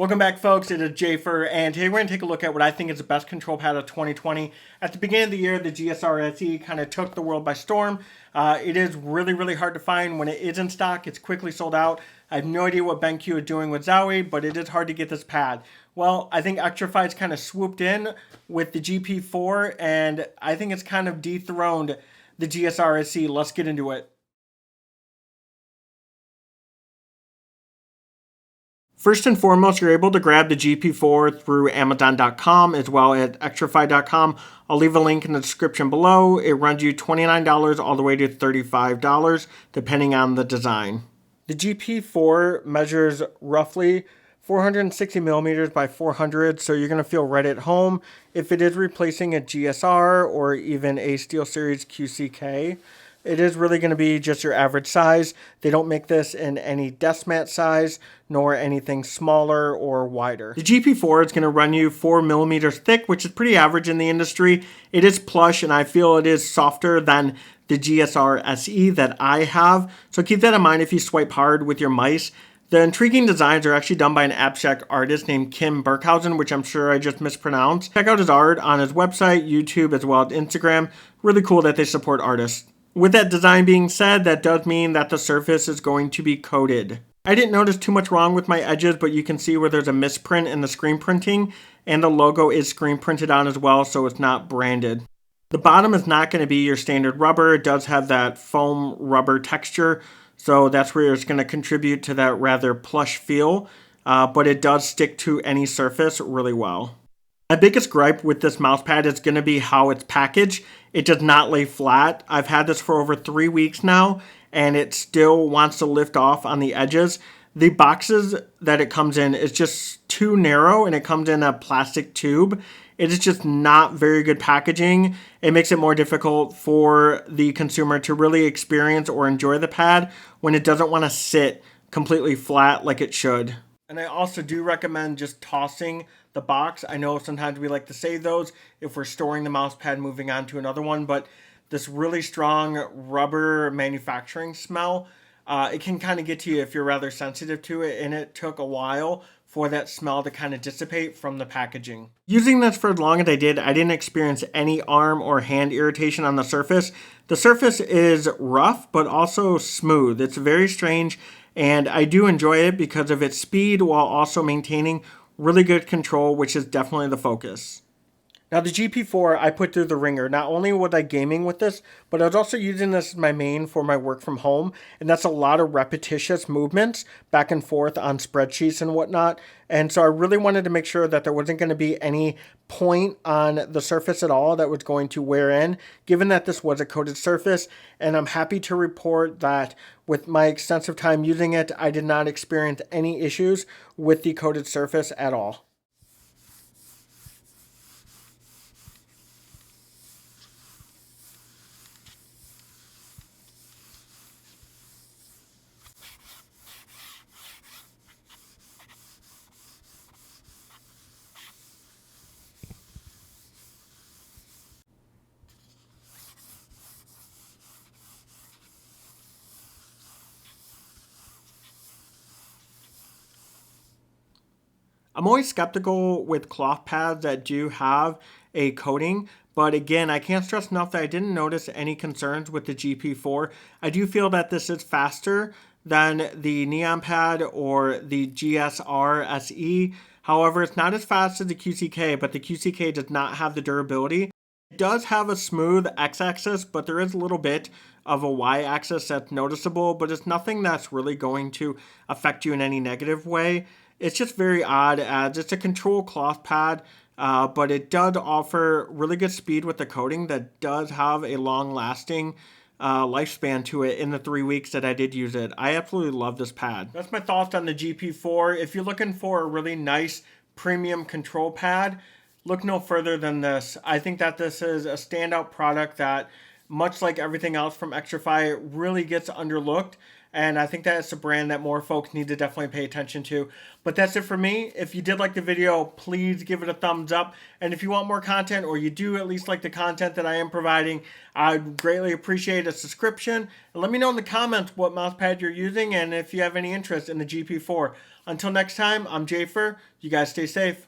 Welcome back, folks. It is Xtrfy, and today we're going to take a look at what I think is the best control pad of 2020. At the beginning of the year, the GSR SE kind of took the world by storm. It is really hard to find. When it is in stock, it's quickly sold out. I have no idea what BenQ is doing with Zowie, but it is hard to get this pad. Well, I think Xtrfy's kind of swooped in with the GP4, and I think it's kind of dethroned the GSR SE. Let's get into it. First and foremost, you're able to grab the GP4 through Amazon.com as well as Xtrfy.com. I'll leave a link in the description below. It runs you $29 all the way to $35, depending on the design. The GP4 measures roughly 460 millimeters by 400, so you're going to feel right at home. If it is replacing a GSR or even a SteelSeries QCK, it is really going to be just your average size. They don't make this in any desk mat size, nor anything smaller or wider. The GP4 is going to run you 4 millimeters thick, which is pretty average in the industry. It is plush, and I feel it is softer than the GSR SE that I have. So keep that in mind if you swipe hard with your mice. The intriguing designs are actually done by an abstract artist named Kim Burkhausen, which I'm sure I just mispronounced. Check out his art on his website, YouTube, as well as Instagram. Really cool that they support artists. With that design being said, that does mean that the surface is going to be coated. I didn't notice too much wrong with my edges, but you can see where there's a misprint in the screen printing, and the logo is screen printed on as well, so it's not branded. The bottom is not going to be your standard rubber. It does have that foam rubber texture, so that's where it's going to contribute to that rather plush feel, but it does stick to any surface really well. My biggest gripe with this mouse pad is going to be how it's packaged. It does not lay flat. I've had this for over 3 weeks now, and it still wants to lift off on the edges. The boxes that it comes in is just too narrow, and it comes in a plastic tube. It is just not very good packaging. It makes it more difficult for the consumer to really experience or enjoy the pad when it doesn't want to sit completely flat like it should. And I also do recommend just tossing the box. I know sometimes we like to save those if we're storing the mouse pad moving on to another one, but this really strong rubber manufacturing smell, it can kind of get to you if you're rather sensitive to it, and it took a while for that smell to kind of dissipate from the packaging. Using this for as long as I did, I didn't experience any arm or hand irritation on the surface. The surface is rough, but also smooth. It's very strange, and I do enjoy it because of its speed while also maintaining really good control, which is definitely the focus. Now the GP4 I put through the ringer. Not only was I gaming with this, but I was also using this as my main for my work from home. And that's a lot of repetitious movements back and forth on spreadsheets and whatnot. And so I really wanted to make sure that there wasn't going to be any point on the surface at all that was going to wear in, given that this was a coated surface. And I'm happy to report that with my extensive time using it, I did not experience any issues with the coated surface at all. I'm always skeptical with cloth pads that do have a coating, but again, I can't stress enough that I didn't notice any concerns with the GP4. I do feel that this is faster than the Neon pad or the GSR SE. However, it's not as fast as the QCK, but the QCK does not have the durability. It does have a smooth x-axis, but there is a little bit of a y-axis that's noticeable, but it's nothing that's really going to affect you in any negative way. It's just very odd as it's a control cloth pad, but it does offer really good speed with the coating that does have a long-lasting lifespan to it in the 3 weeks that I did use it. I absolutely love this pad. That's my thoughts on the GP4. If you're looking for a really nice premium control pad, look no further than this. I think that this is a standout product that, much like everything else from Xtrfy, really gets underlooked. And I think that it's a brand that more folks need to definitely pay attention to. But that's it for me. If you did like the video, please give it a thumbs up. And if you want more content, or you do at least like the content that I am providing, I'd greatly appreciate a subscription. And let me know in the comments what mousepad you're using and if you have any interest in the GP4. Until next time, I'm Jafer. You guys stay safe.